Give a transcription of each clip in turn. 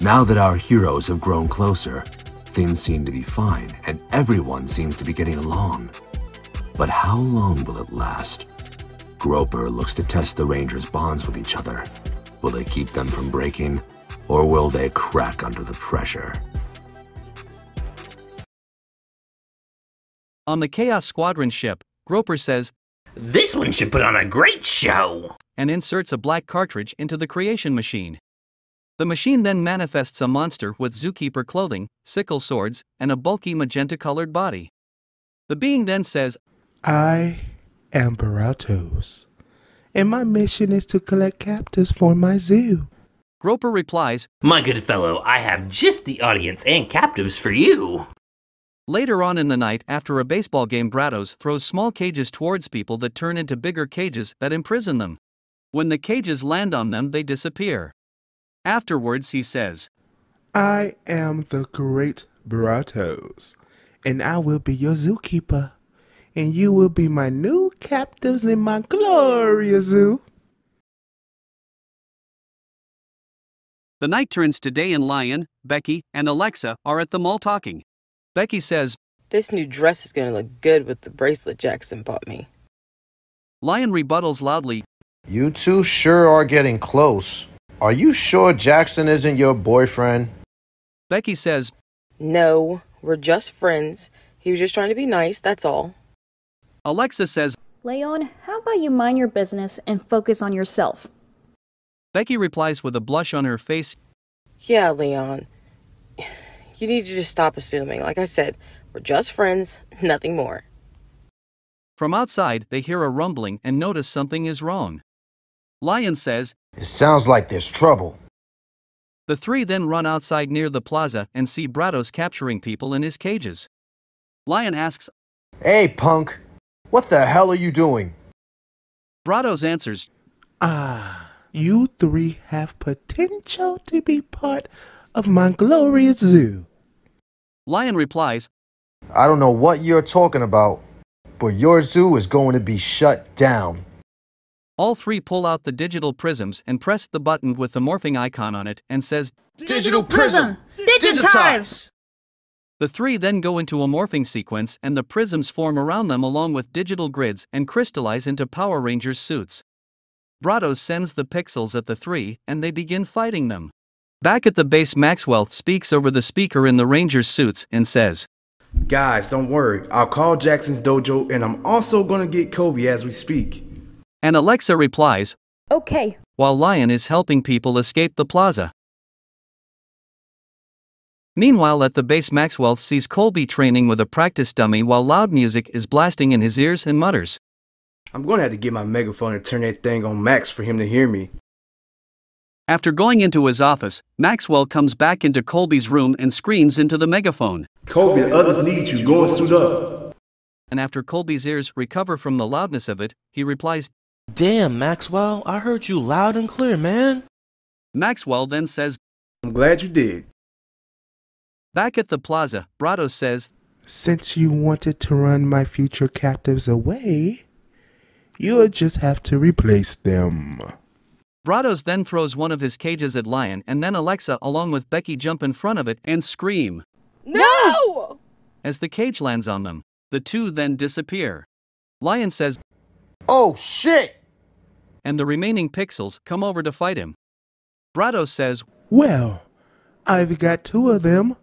Now that our heroes have grown closer, things seem to be fine and everyone seems to be getting along. But how long will it last? Groper looks to test the Rangers' bonds with each other. Will they keep them from breaking, or will they crack under the pressure? On the Chaos Squadron ship, Groper says, "This one should put on a great show," and inserts a black cartridge into the creation machine. The machine then manifests a monster with zookeeper clothing, sickle swords, and a bulky magenta-colored body. The being then says, "I am Baratos, and my mission is to collect captives for my zoo." Groper replies, "My good fellow, I have just the audience and captives for you." Later on in the night, after a baseball game, Bratos throws small cages towards people that turn into bigger cages that imprison them. When the cages land on them, they disappear. Afterwards, he says, "I am the great Baratos, and I will be your zookeeper, and you will be my new captives in my glorious zoo." The night turns to day and Lion, Becky, and Alexa are at the mall talking. Becky says, "This new dress is going to look good with the bracelet Jackson bought me." Lion rebuttals loudly, "You two sure are getting close. Are you sure Jackson isn't your boyfriend?" Becky says, "No, we're just friends. He was just trying to be nice, that's all." Alexa says, "Leon, how about you mind your business and focus on yourself?" Becky replies with a blush on her face, "Yeah, Leon. You need to just stop assuming. Like I said, we're just friends, nothing more." From outside, they hear a rumbling and notice something is wrong. Lion says, "It sounds like there's trouble." The three then run outside near the plaza and see Bratos capturing people in his cages. Lion asks, "Hey, punk, what the hell are you doing?" Bratos answers, You three have potential to be part of my glorious zoo." Lion replies, "I don't know what you're talking about, but your zoo is going to be shut down." All three pull out the digital prisms and press the button with the morphing icon on it and says, "Digital prism! Digitize!" The three then go into a morphing sequence and the prisms form around them along with digital grids and crystallize into Power Rangers suits. Bratos sends the pixels at the three and they begin fighting them. Back at the base, Maxwell speaks over the speaker in the Rangers suits and says, "Guys, don't worry. I'll call Jackson's dojo and I'm also gonna get Kobe as we speak." And Alexa replies, "Okay," while Lion is helping people escape the plaza. Meanwhile, at the base, Maxwell sees Colby training with a practice dummy while loud music is blasting in his ears and mutters, "I'm gonna have to get my megaphone and turn that thing on max for him to hear me." After going into his office, Maxwell comes back into Colby's room and screams into the megaphone, "Kobe, the others need you. Go and suit up." And after Colby's ears recover from the loudness of it, he replies, "Damn, Maxwell, I heard you loud and clear, man." Maxwell then says, "I'm glad you did." Back at the plaza, Bratos says, "Since you wanted to run my future captives away, you'll just have to replace them." Bratos then throws one of his cages at Lion and then Alexa along with Becky jump in front of it and scream, "No!" as the cage lands on them. The two then disappear. Lion says, "Oh shit!" and the remaining pixels come over to fight him. Bratos says, "Well, I've got two of them,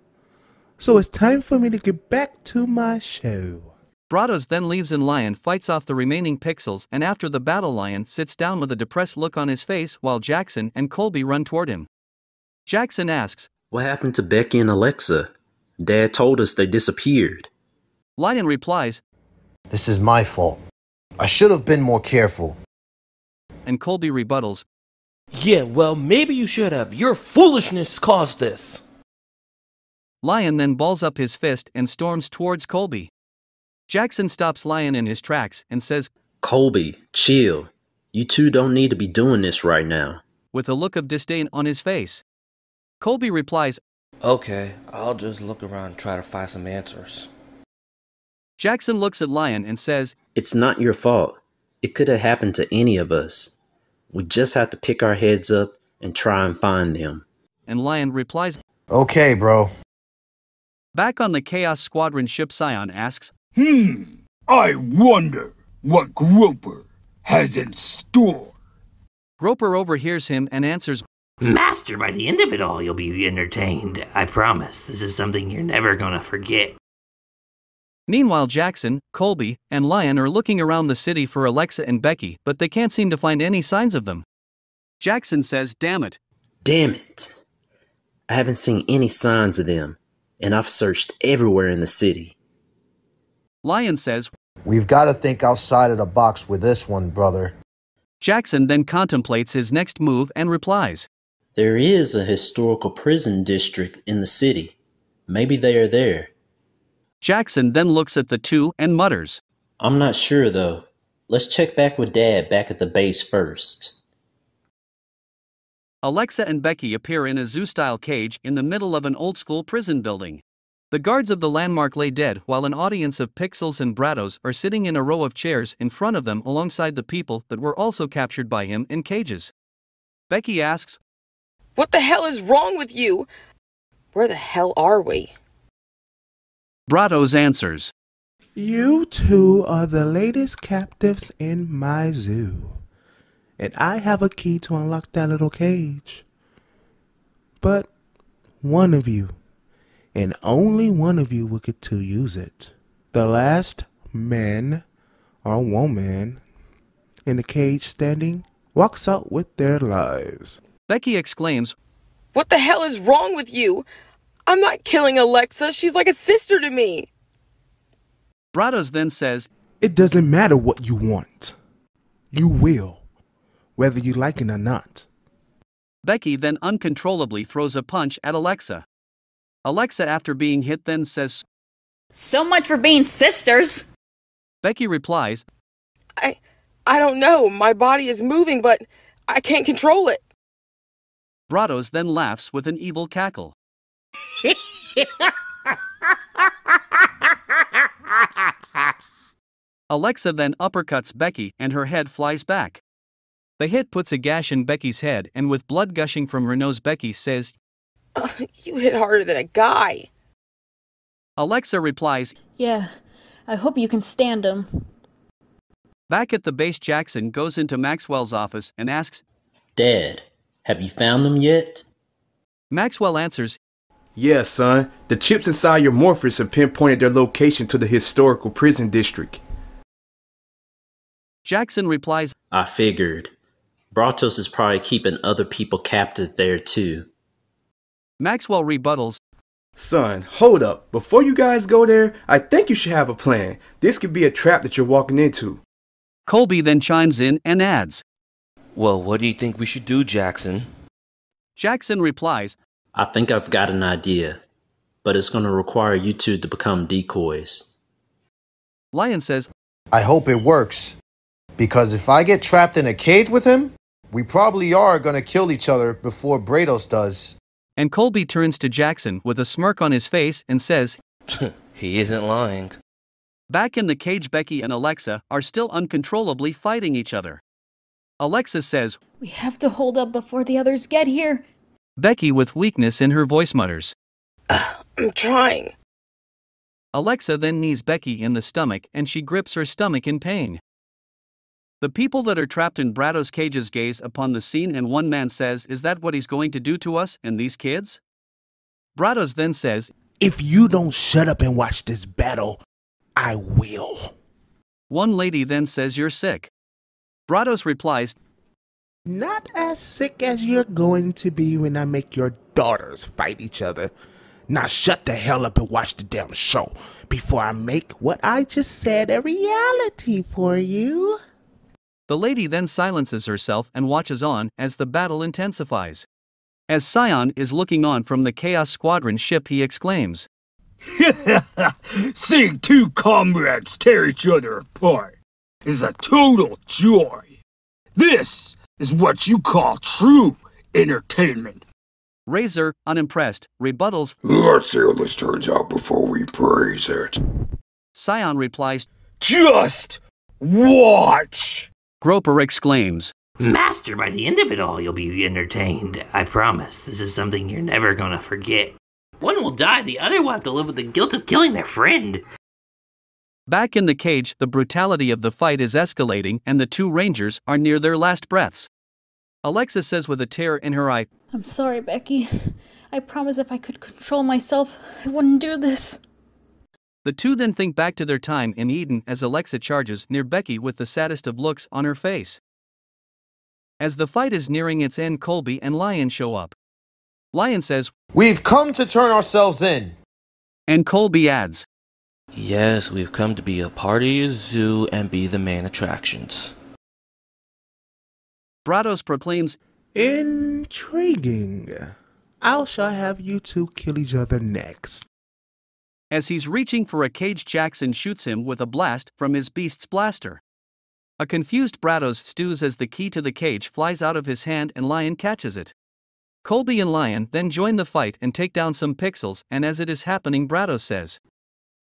so it's time for me to get back to my show." Bratos then leaves and Lion fights off the remaining pixels, and after the battle, Lion sits down with a depressed look on his face while Jackson and Colby run toward him. Jackson asks, "What happened to Becky and Alexa? Dad told us they disappeared." Lion replies, "This is my fault. I should have been more careful." and Colby rebuttals, "Yeah, well, maybe you should have. Your foolishness caused this." Lion then balls up his fist and storms towards Colby. Jackson stops Lion in his tracks and says, "Colby, chill. You two don't need to be doing this right now," with a look of disdain on his face. Colby replies, "Okay, I'll just look around and try to find some answers." Jackson looks at Lion and says, "It's not your fault. It could have happened to any of us. We just have to pick our heads up and try and find them." and Lion replies, Okay, bro. Back on the Chaos Squadron ship, Scion asks, I wonder what Groper has in store. Groper overhears him and answers, Master, by the end of it all, you'll be entertained. I promise. This is something you're never gonna forget. Meanwhile, Jackson, Colby, and Lion are looking around the city for Alexa and Becky, but they can't seem to find any signs of them. Jackson says, Damn it. Damn it. I haven't seen any signs of them, and I've searched everywhere in the city. Lion says, We've got to think outside of the box with this one, brother. Jackson then contemplates his next move and replies, There is a historical prison district in the city. Maybe they are there. Jackson then looks at the two and mutters, I'm not sure, though. Let's check back with Dad back at the base first. Alexa and Becky appear in a zoo-style cage in the middle of an old-school prison building. The guards of the landmark lay dead while an audience of Pixels and Bratos are sitting in a row of chairs in front of them alongside the people that were also captured by him in cages. Becky asks, What the hell is wrong with you? Where the hell are we? Bratos answers, You two are the latest captives in my zoo. And I have a key to unlock that little cage. But one of you, and only one of you, will get to use it. The last man or woman in the cage standing walks out with their lives. Becky exclaims, What the hell is wrong with you? I'm not killing Alexa. She's like a sister to me. Bratos then says, It doesn't matter what you want. You will, whether you like it or not. Becky then uncontrollably throws a punch at Alexa. Alexa, after being hit, then says, So much for being sisters. Becky replies, I don't know. My body is moving, but I can't control it. Bratos then laughs with an evil cackle. Alexa then uppercuts Becky and her head flies back. The hit puts a gash in Becky's head, and with blood gushing from her nose, Becky says, You hit harder than a guy. Alexa replies, Yeah, I hope you can stand him. Back at the base, Jackson goes into Maxwell's office and asks, Dad, have you found them yet? Maxwell answers, Yeah, son. The chips inside your Morphers have pinpointed their location to the historical prison district. Jackson replies, I figured. Bratos is probably keeping other people captive there too. Maxwell rebuttals, Son, hold up. Before you guys go there, I think you should have a plan. This could be a trap that you're walking into. Colby then chimes in and adds, Well, what do you think we should do, Jackson? Jackson replies, I think I've got an idea, but it's going to require you two to become decoys. Lion says, I hope it works. Because if I get trapped in a cage with him, we probably are gonna kill each other before Bratos does. And Colby turns to Jackson with a smirk on his face and says, He isn't lying. Back in the cage, Becky and Alexa are still uncontrollably fighting each other. Alexa says, We have to hold up before the others get here. Becky, with weakness in her voice, mutters, I'm trying. Alexa then knees Becky in the stomach and she grips her stomach in pain. The people that are trapped in Bratos' cages gaze upon the scene, and one man says, Is that what he's going to do to us and these kids? Bratos then says, If you don't shut up and watch this battle, I will. One lady then says, You're sick. Bratos replies, Not as sick as you're going to be when I make your daughters fight each other. Now shut the hell up and watch the damn show before I make what I just said a reality for you. The lady then silences herself and watches on as the battle intensifies. As Scion is looking on from the Chaos Squadron ship, he exclaims, Seeing two comrades tear each other apart is a total joy. This is what you call true entertainment. Razor, unimpressed, rebuttals, Let's see how this turns out before we praise it. Scion replies, Just watch. Groper exclaims, Master, by the end of it all, you'll be entertained. I promise. This is something you're never gonna forget. One will die, the other will have to live with the guilt of killing their friend. Back in the cage, the brutality of the fight is escalating and the two rangers are near their last breaths. Alexa says with a tear in her eye, I'm sorry, Becky. I promise if I could control myself, I wouldn't do this. The two then think back to their time in Eden as Alexa charges near Becky with the saddest of looks on her face. As the fight is nearing its end, Colby and Lion show up. Lion says, We've come to turn ourselves in. And Colby adds, Yes, we've come to be a party, a zoo, and be the main attractions. Brados proclaims, Intriguing. I shall have you two kill each other next. As he's reaching for a cage, Jackson shoots him with a blast from his beast's blaster. A confused Brados stews as the key to the cage flies out of his hand and Lion catches it. Colby and Lion then join the fight and take down some pixels, and as it is happening, Brados says,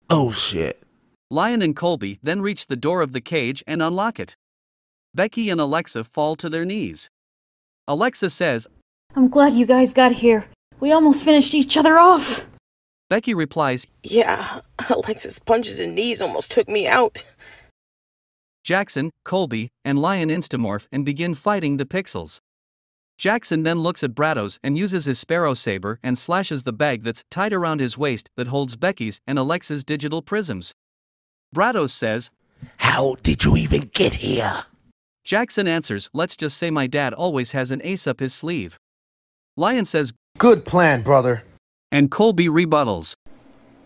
Oh shit. Lion and Colby then reach the door of the cage and unlock it. Becky and Alexa fall to their knees. Alexa says, I'm glad you guys got here. We almost finished each other off. Becky replies, Yeah, Alexa's punches and knees almost took me out. Jackson, Colby, and Lion instamorph and begin fighting the pixels. Jackson then looks at Brados and uses his sparrow saber and slashes the bag that's tied around his waist that holds Becky's and Alexa's digital prisms. Brados says, How did you even get here? Jackson answers, Let's just say my dad always has an ace up his sleeve. Lion says, Good plan, brother. And Colby rebuttals,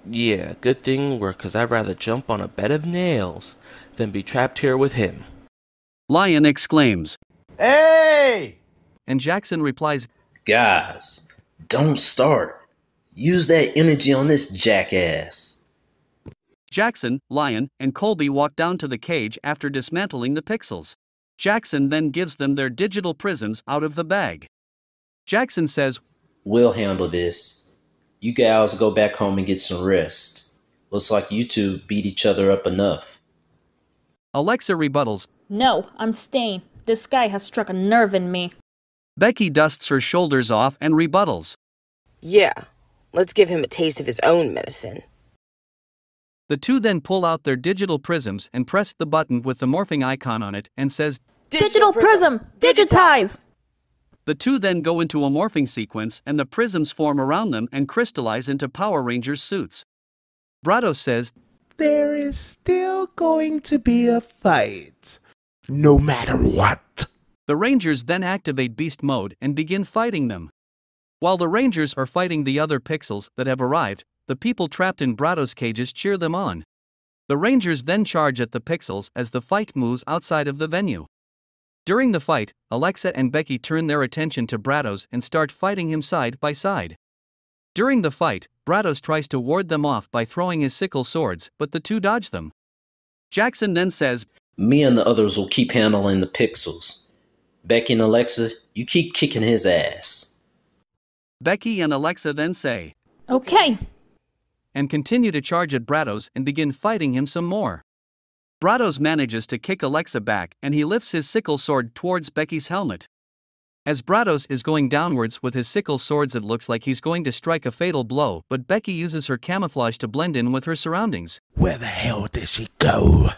Yeah, good thing we're 'cause I'd rather jump on a bed of nails than be trapped here with him. Lion exclaims, Hey! And Jackson replies, Guys, don't start. Use that energy on this jackass. Jackson, Lion, and Colby walk down to the cage after dismantling the pixels. Jackson then gives them their digital prisms out of the bag. Jackson says, We'll handle this. You gals go back home and get some rest. Looks like you two beat each other up enough. Alexa rebuttals, No, I'm staying. This guy has struck a nerve in me. Becky dusts her shoulders off and rebuttals. Yeah, let's give him a taste of his own medicine. The two then pull out their digital prisms and press the button with the morphing icon on it and says, Digital prism! Digitize! The two then go into a morphing sequence and the prisms form around them and crystallize into Power Rangers suits. Brados says, There is still going to be a fight. No matter what. The Rangers then activate Beast Mode and begin fighting them. While the Rangers are fighting the other pixels that have arrived, the people trapped in Brados cages cheer them on. The Rangers then charge at the pixels as the fight moves outside of the venue. During the fight, Alexa and Becky turn their attention to Brados and start fighting him side by side. During the fight, Brados tries to ward them off by throwing his sickle swords, but the two dodge them. Jackson then says, Me and the others will keep handling the pixels. Becky and Alexa, you keep kicking his ass. Becky and Alexa then say, Okay. And continue to charge at Brados and begin fighting him some more. Brados manages to kick Alexa back and he lifts his sickle sword towards Becky's helmet. As Brados is going downwards with his sickle swords, it looks like he's going to strike a fatal blow, but Becky uses her camouflage to blend in with her surroundings. Where the hell did she go?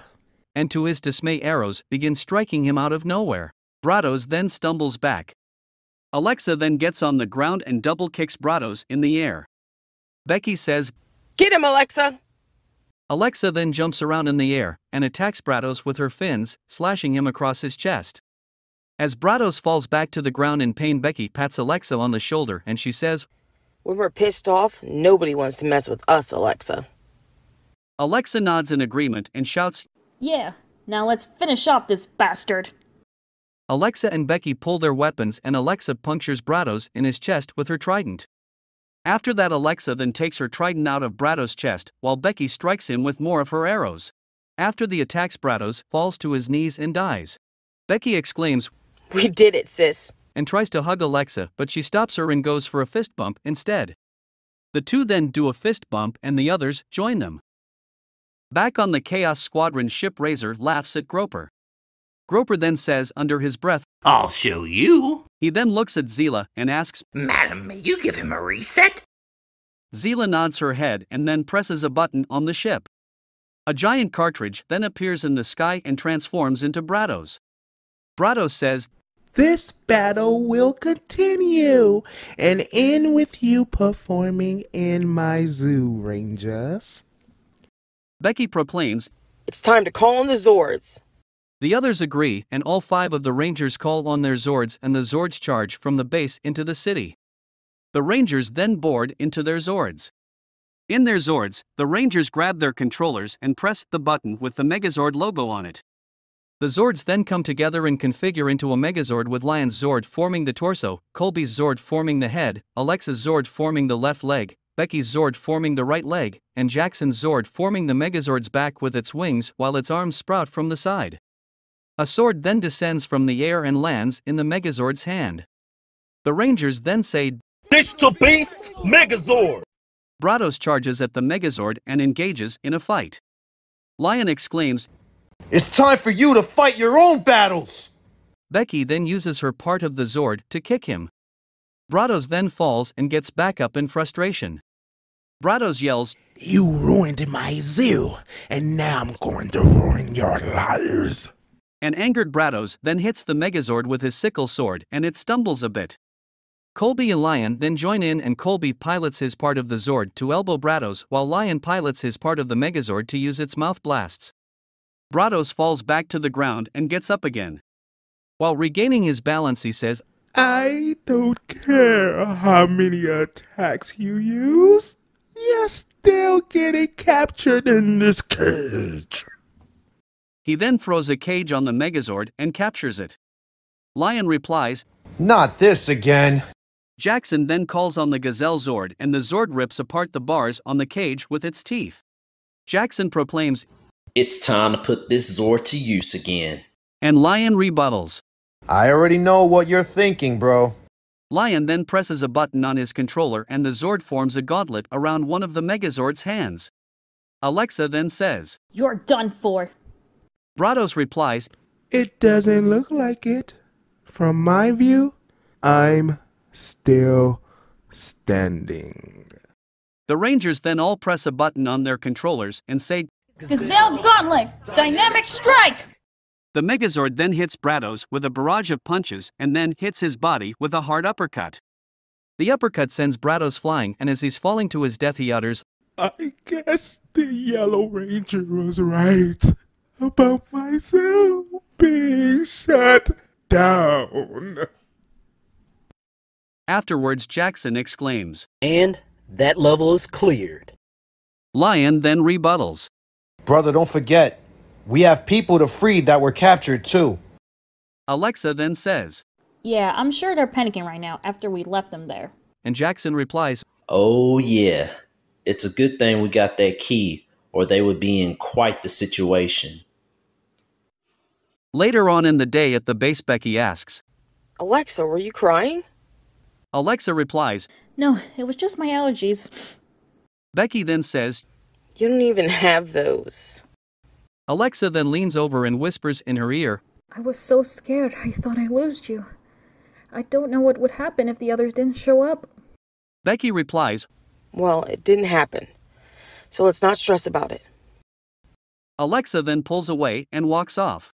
And to his dismay, arrows begin striking him out of nowhere. Brados then stumbles back. Alexa then gets on the ground and double kicks Brados in the air. Becky says, Get him, Alexa! Alexa then jumps around in the air and attacks Brados with her fins, slashing him across his chest. As Brados falls back to the ground in pain, Becky pats Alexa on the shoulder and she says, When we're pissed off, nobody wants to mess with us, Alexa. Alexa nods in agreement and shouts, Yeah, now let's finish off this bastard. Alexa and Becky pull their weapons and Alexa punctures Brados in his chest with her trident. After that, Alexa then takes her trident out of Brados' chest while Becky strikes him with more of her arrows. After the attacks, Brados falls to his knees and dies. Becky exclaims, We did it, sis. And tries to hug Alexa, but she stops her and goes for a fist bump instead. The two then do a fist bump and the others join them. Back on the Chaos Squadron ship, Razor laughs at Groper. Groper then says under his breath, I'll show you. He then looks at Zila and asks, Madam, may you give him a reset? Zila nods her head and then presses a button on the ship. A giant cartridge then appears in the sky and transforms into Brados. Brados says, This battle will continue and end with you performing in my zoo, Rangers. Becky proclaims, It's time to call on the Zords. The others agree, and all 5 of the Rangers call on their Zords, and the Zords charge from the base into the city. The Rangers then board into their Zords. In their Zords, the Rangers grab their controllers and press the button with the Megazord logo on it. The Zords then come together and configure into a Megazord, with Lion's Zord forming the torso, Colby's Zord forming the head, Alexa's Zord forming the left leg, Becky's Zord forming the right leg, and Jackson's Zord forming the Megazord's back with its wings while its arms sprout from the side. A sword then descends from the air and lands in the Megazord's hand. The Rangers then say, Digital Beast Megazord! Brados charges at the Megazord and engages in a fight. Lion exclaims, It's time for you to fight your own battles! Becky then uses her part of the Zord to kick him. Brados then falls and gets back up in frustration. Brados yells, You ruined my zoo, and now I'm going to ruin your lives. An angered Brados then hits the Megazord with his sickle sword and it stumbles a bit. Colby and Lion then join in, and Colby pilots his part of the Zord to elbow Brados while Lion pilots his part of the Megazord to use its mouth blasts. Brados falls back to the ground and gets up again. While regaining his balance, he says, I don't care how many attacks you use. You're still getting captured in this cage. He then throws a cage on the Megazord and captures it. Lion replies, Not this again. Jackson then calls on the Gazelle Zord, and the Zord rips apart the bars on the cage with its teeth. Jackson proclaims, It's time to put this Zord to use again. And Lion rebuttals. I already know what you're thinking, bro. Lion then presses a button on his controller and the Zord forms a gauntlet around one of the Megazord's hands. Alexa then says, You're done for. Brados replies, It doesn't look like it. From my view, I'm still standing. The Rangers then all press a button on their controllers and say, Gazelle Gauntlet! Dynamic Strike! The Megazord then hits Brados with a barrage of punches and then hits his body with a hard uppercut. The uppercut sends Brados flying, and as he's falling to his death he utters, I guess the Yellow Ranger was right about my zoo being shut down. Afterwards, Jackson exclaims, And that level is cleared. Lion then rebuttals. Brother, don't forget, we have people to free that were captured too. Alexa then says, Yeah, I'm sure they're panicking right now after we left them there. And Jackson replies, Oh yeah, it's a good thing we got that key, or they would be in quite the situation. Later on in the day at the base, Becky asks, Alexa, were you crying? Alexa replies, No, it was just my allergies. Becky then says, You don't even have those. Alexa then leans over and whispers in her ear, I was so scared, I thought I lost you. I don't know what would happen if the others didn't show up. Becky replies, Well, it didn't happen. So let's not stress about it. Alexa then pulls away and walks off.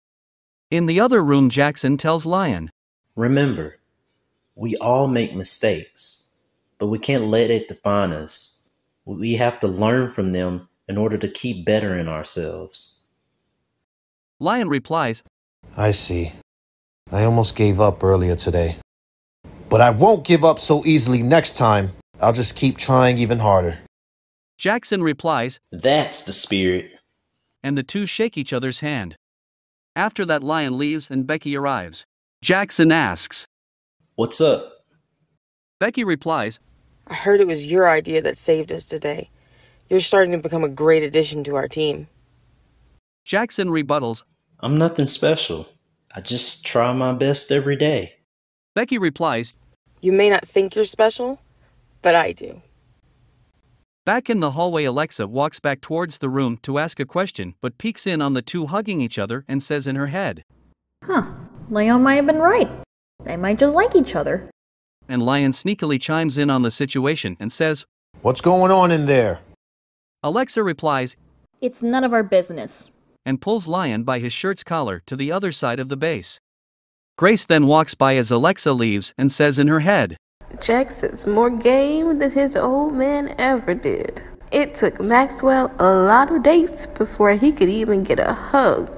In the other room, Jackson tells Lion, Remember, we all make mistakes, but we can't let it define us. We have to learn from them in order to keep bettering ourselves. Lion replies, I see. I almost gave up earlier today. But I won't give up so easily next time. I'll just keep trying even harder. Jackson replies, That's the spirit. And the two shake each other's hand. After that, Lion leaves and Becky arrives. Jackson asks, What's up? Becky replies, I heard it was your idea that saved us today. You're starting to become a great addition to our team. Jackson rebuttals, I'm nothing special. I just try my best every day. Becky replies, You may not think you're special, but I do. Back in the hallway, Alexa walks back towards the room to ask a question but peeks in on the two hugging each other and says in her head, Huh, Leon might have been right. They might just like each other. And Lion sneakily chimes in on the situation and says, "What's going on in there?" Alexa replies, "It's none of our business," and pulls Lion by his shirt's collar to the other side of the base. Grace then walks by as Alexa leaves and says in her head, "Jax is more game than his old man ever did. It took Maxwell a lot of dates before he could even get a hug